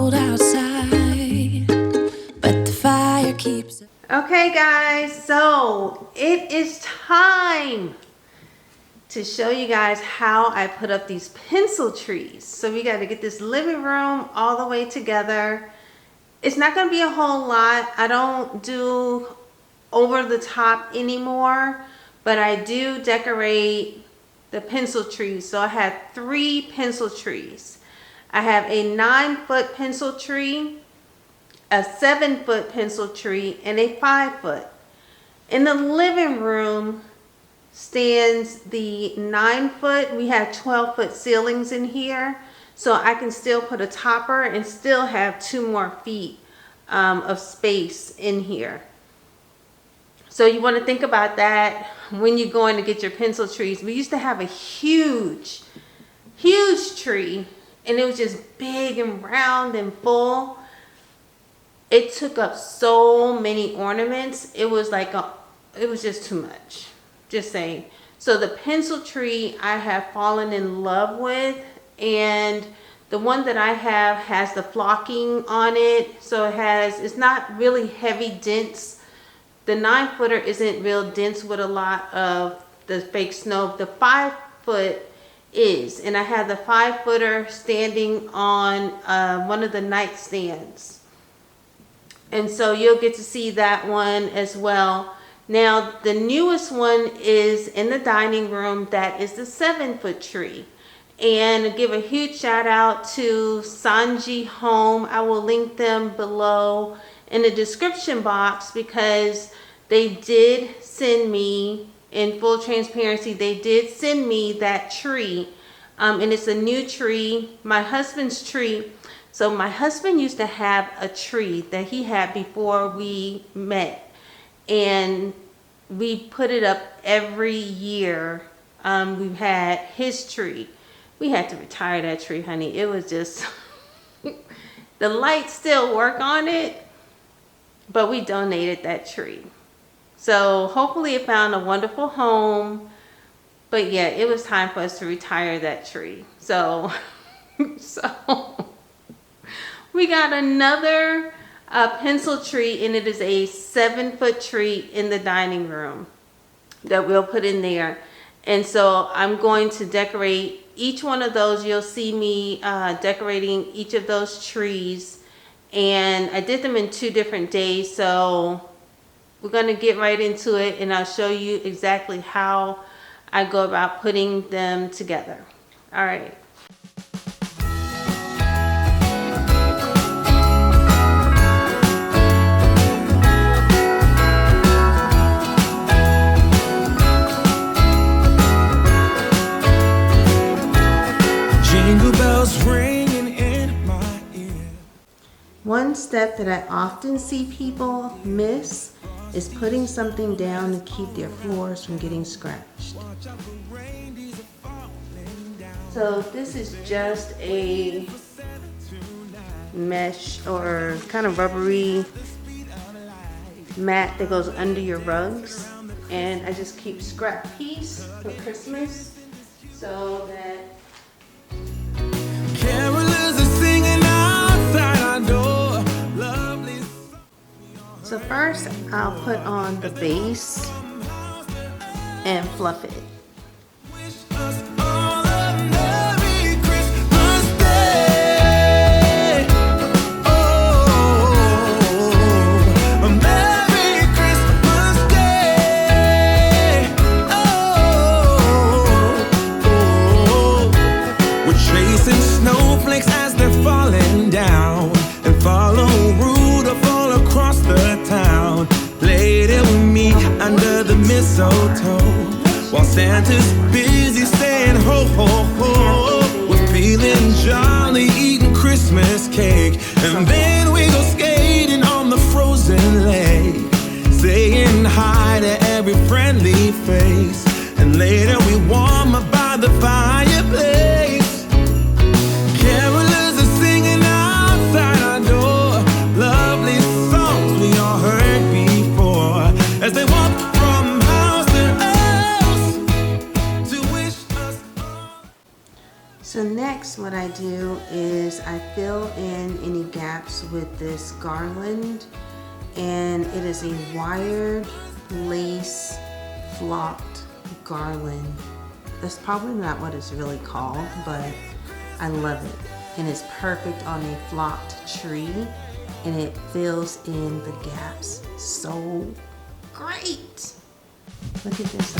cold outside, but the fire keeps. Okay guys, so it is time to show you guys how I put up these pencil trees. So we got to get this living room all the way together. It's not going to be a whole lot. I don't do over the top anymore, but I do decorate the pencil trees. So I have 3 pencil trees. I have a 9-foot pencil tree, a 7-foot pencil tree, and a 5-foot. In the living room stands the 9-foot. We have 12-foot ceilings in here, so I can still put a topper and still have 2 more feet of space in here. So you want to think about that when you're going to get your pencil trees. We used to have a huge tree, and it was just big and round and full. It took up so many ornaments. It was like it was just too much. Just saying. So the pencil tree I have fallen in love with, and the one that I have has the flocking on it. So it's not really heavy, dense. The 9-footer isn't real dense with a lot of the fake snow. The 5-foot is, and I have the 5-footer standing on one of the nightstands. And so you'll get to see that one as well. Now, the newest one is in the dining room. That is the 7-foot tree. And give a huge shout out to Senjie Home. I will link them below in the description box, because they did send me, in full transparency, they did send me that tree. And it's a new tree, my husband's tree. So my husband used to have a tree that he had before we met, and we put it up every year. We've had his tree. We had to retire that tree, honey. It was just, the lights still work on it, but we donated that tree. So hopefully it found a wonderful home. But yeah, it was time for us to retire that tree. So, we got another pencil tree, and it is a 7-foot tree in the dining room that we'll put in there. And so I'm going to decorate each one of those. You'll see me decorating each of those trees, and I did them in 2 different days. So we're going to get right into it, and I'll show you exactly how I go about putting them together. All right. Jingle bells ringing in my ear. One step that I often see people miss is putting something down to keep their floors from getting scratched. So this is just a mesh or kind of rubbery mat that goes under your rugs, and I just keep scrap piece for Christmas so that Carolers are singing outside our door. Lovely. So first I'll put on the base and fluff it. Wish us all a Merry Christmas Day. Oh, a Merry Christmas Day. Oh, we're chasing snowflakes as they're falling down, and follow Rudolph all across the town. Later we meet under the mistletoe, while Santa's busy saying ho ho ho. We're feeling jolly, eating Christmas cake, and then we go skating on the frozen lake, saying hi to every friendly face, and later we warm up by the fireplace. Carolers are singing outside our door, lovely songs we all heard before, as they walk from house to house to wish us all. So next what I do is I fill in any gaps with this garland, and it is a wired lace flocked garland. That's probably not what it's really called, but I love it. And it's perfect on a flocked tree, and it fills in the gaps so great. Look at this.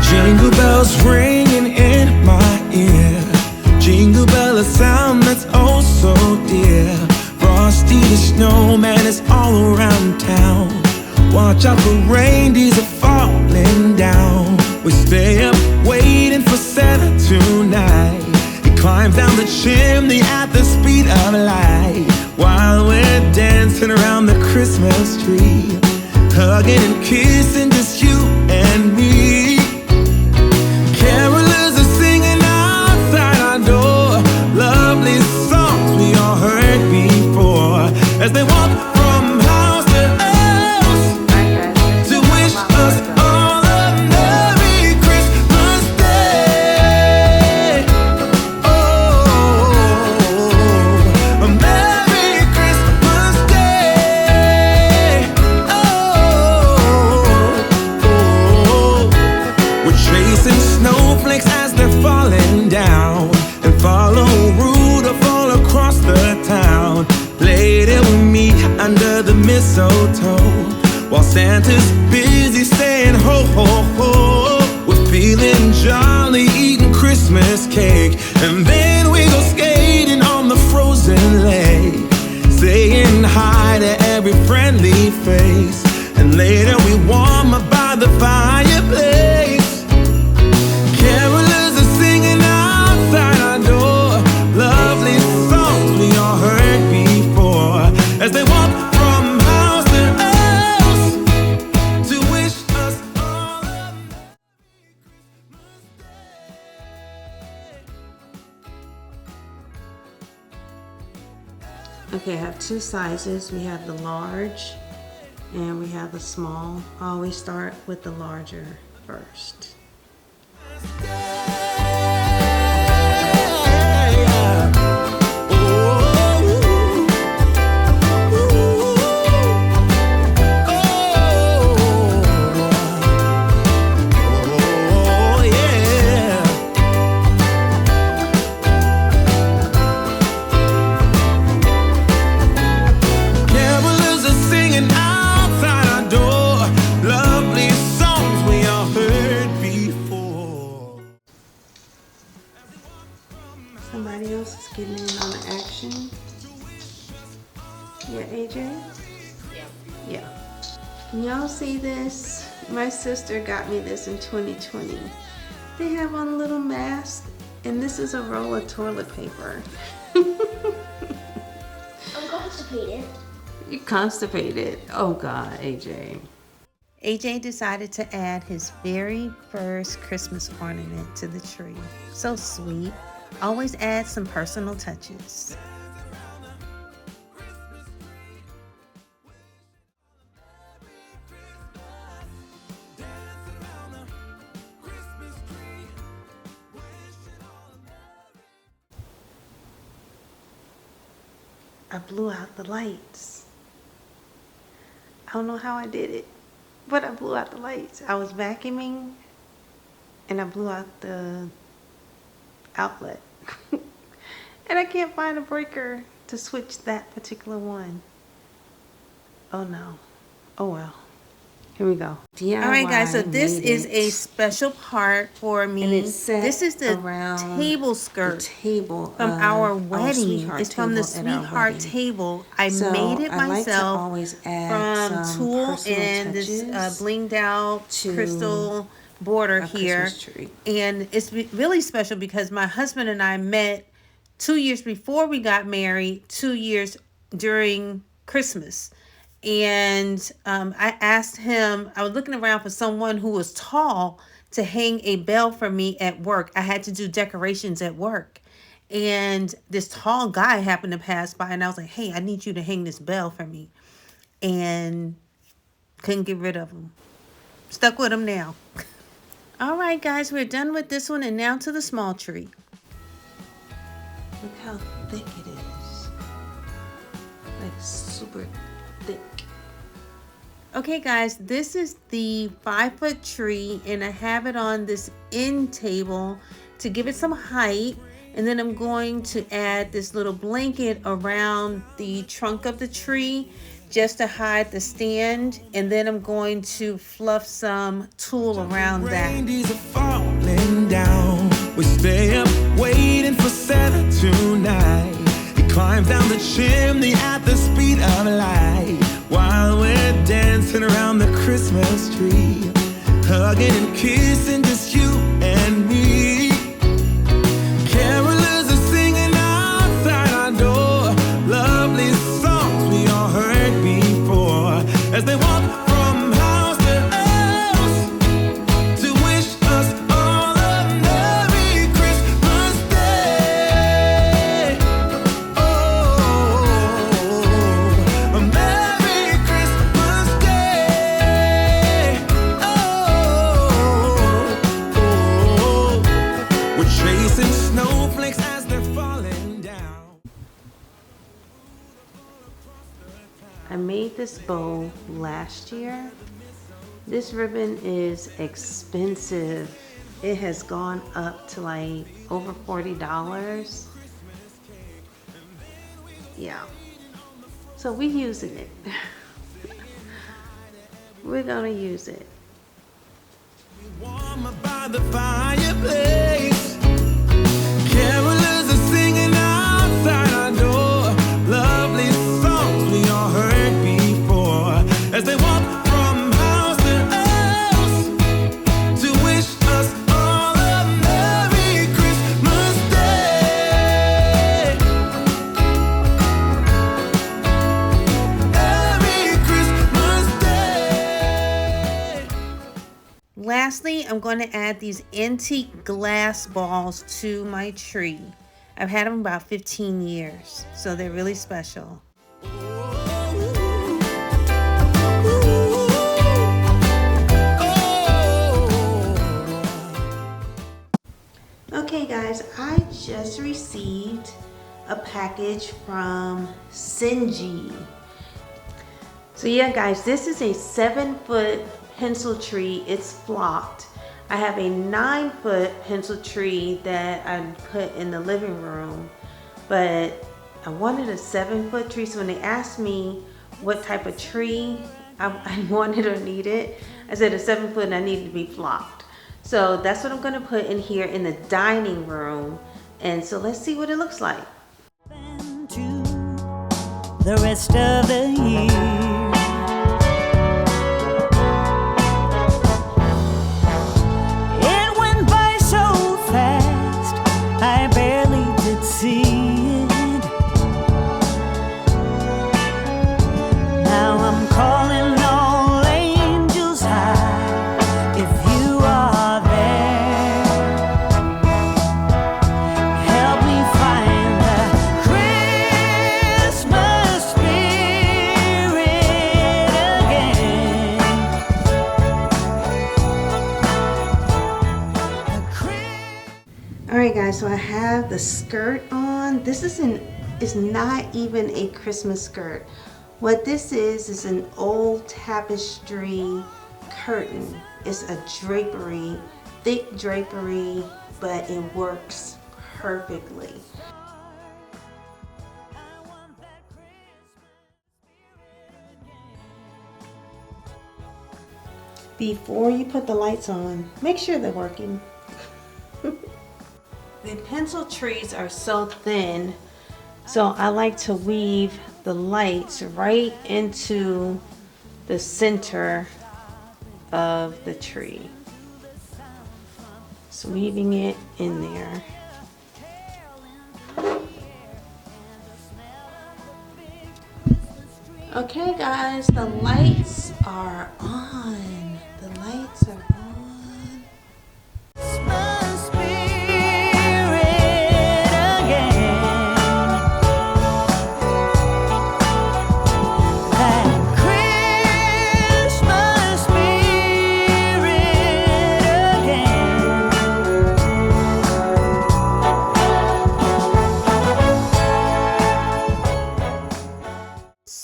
Jingle bells ringing in my ear. Jingle bell, a sound that's oh so dear. Frosty the snowman is all around town. Watch out for reindeers are falling down. We stay up waiting for Santa tonight. He climbs down the chimney at the speed of light, while we're dancing around the Christmas tree, hugging and kissing just you and me. Carolers are singing outside our door, lovely songs we all heard before, as they walk from house to house to wish us all a Merry Christmas Day. Oh, a Merry Christmas Day. We're chasing snowflakes as they're falling down, and follow Rudolph all across the town. Later we meet under the mistletoe, while Santa's busy saying ho ho ho. We're feeling jolly, eating Christmas cake, and then we go skating on the frozen lake, saying hi to every friendly face, and later we warm up by the fireplace. Carolers are singing outside our door, lovely songs we all heard before, as they walk from house to house to wish us all a Okay, I have two sizes. We have the large and we have the small. I always start with the larger first. Somebody else is getting in on the action. Yeah, AJ? Yeah. Can y'all see this? My sister got me this in 2020. They have on a little mask, and this is a roll of toilet paper. I'm constipated. You constipated. Oh God, AJ. AJ decided to add his very first Christmas ornament to the tree. So sweet. Always add some personal touches. I blew out the lights. I don't know how I did it, but I blew out the lights. I was vacuuming and I blew out the outlet. And I can't find a breaker to switch that particular one. Oh no. Oh well. Here we go. DIY. All right, guys. So this is a special part for me. And it's set this is the around table skirt the table from our wedding. sweetheart It's from the table at our sweetheart wedding. table. I So made it I like to myself always add from some tulle personal and this touches blinged out to crystal border a here. Christmas tree. And it's really special because my husband and I met 2 years before we got married, 2 years during Christmas. And I asked him, I was looking around for someone who was tall to hang a bell for me at work. I had to do decorations at work. And this tall guy happened to pass by, and I was like, hey, I need you to hang this bell for me. And couldn't get rid of him. Stuck with him now. All right, guys, we're done with this one, and now to the small tree. Look how thick it is. Like super thick. Okay, guys, this is the 5-foot tree, and I have it on this end table to give it some height. And then I'm going to add this little blanket around the trunk of the tree just to hide the stand. And then I'm going to fluff some tulle around that. Reindeers are falling down. We stay up waiting for Santa tonight. He climbs down the chimney at the speed of light while we're dancing around the Christmas tree, hugging and kissing, just you and me. Carolers are singing outside our door, lovely songs we all heard before, as they walk from house to house to wish us all a Merry Christmas Day. Oh, a Merry Christmas Day. Oh, we're chasing snowflakes as they're falling down. I made this bow last year. This ribbon is expensive. It has gone up to like over $40. Yeah. So we're using it. We're gonna use it. Warm by the fireplace. Carolers are singing outside our door, lovely songs we all heard before, as they walk from house to house to wish us all a Merry Christmas Day. Merry Christmas Day. Lastly, I'm going to add these antique glass balls to my tree. I've had them about 15 years, so they're really special. Okay guys, I just received a package from Senjie. So yeah guys, this is a 7-foot pencil tree. It's flocked. I have a 9-foot pencil tree that I put in the living room, but I wanted a 7-foot tree. So when they asked me what type of tree I wanted or needed, I said a 7-foot and I needed to be flocked. So that's what I'm gonna put in here in the dining room. And so let's see what it looks like. The rest of the year, it went by so fast, I barely did see it. Now I'm calling all angels high, if you are there, help me find the Christmas spirit again. All right guys, so I have the skirt on. This is not even a Christmas skirt. What this is an old tapestry curtain. It's a drapery, thick drapery, but it works perfectly. Before you put the lights on, make sure they're working. The pencil trees are so thin, so I like to weave the lights right into the center of the tree. Just weaving it in there. Okay guys, the lights are on. The lights are on. Christmas spirit again.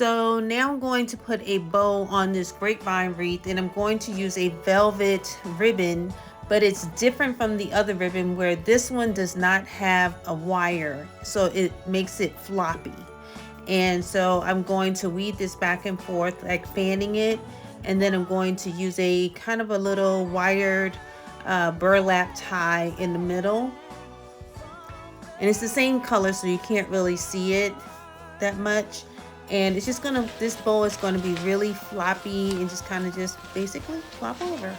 So now I'm going to put a bow on this grapevine wreath, and I'm going to use a velvet ribbon, but it's different from the other ribbon where this one does not have a wire, so it makes it floppy. And so I'm going to weave this back and forth, like fanning it, and then I'm going to use a kind of a little wired burlap tie in the middle. And it's the same color, so you can't really see it that much. And it's just gonna, this bow is gonna be really floppy and just kind of just basically flop over.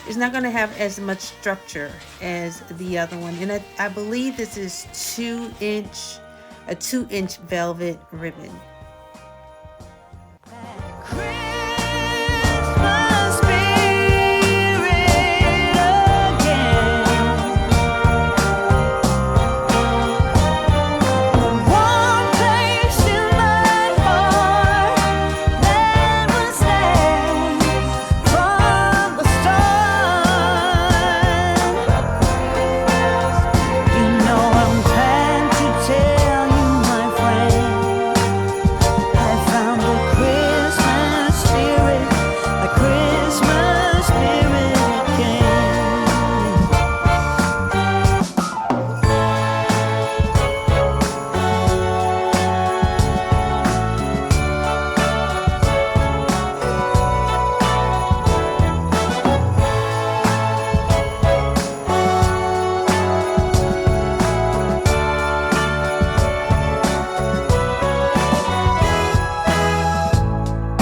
It's not gonna have as much structure as the other one. And I believe this is a 2-inch velvet ribbon. Christmas spirit again. One place in my heart that was there from the start. You know I'm glad to tell you, my friend, I found a Christmas spirit again.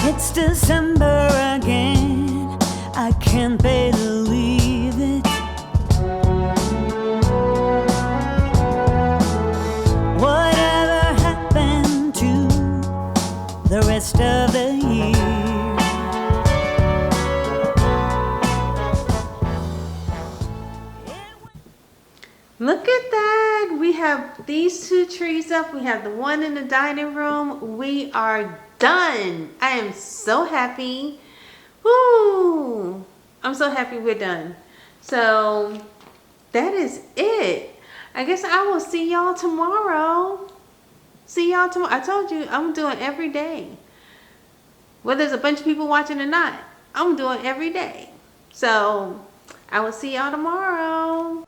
It's December again, I can't believe it. Whatever happened to the rest of the year? Look at that. We have these 2 trees up. We have the one in the dining room. We are done. I am so happy. Woo! I'm so happy we're done. So that is it. I guess I will see y'all tomorrow. See y'all tomorrow. I told you I'm doing every day. Whether there's a bunch of people watching or not, I'm doing every day. So I will see y'all tomorrow.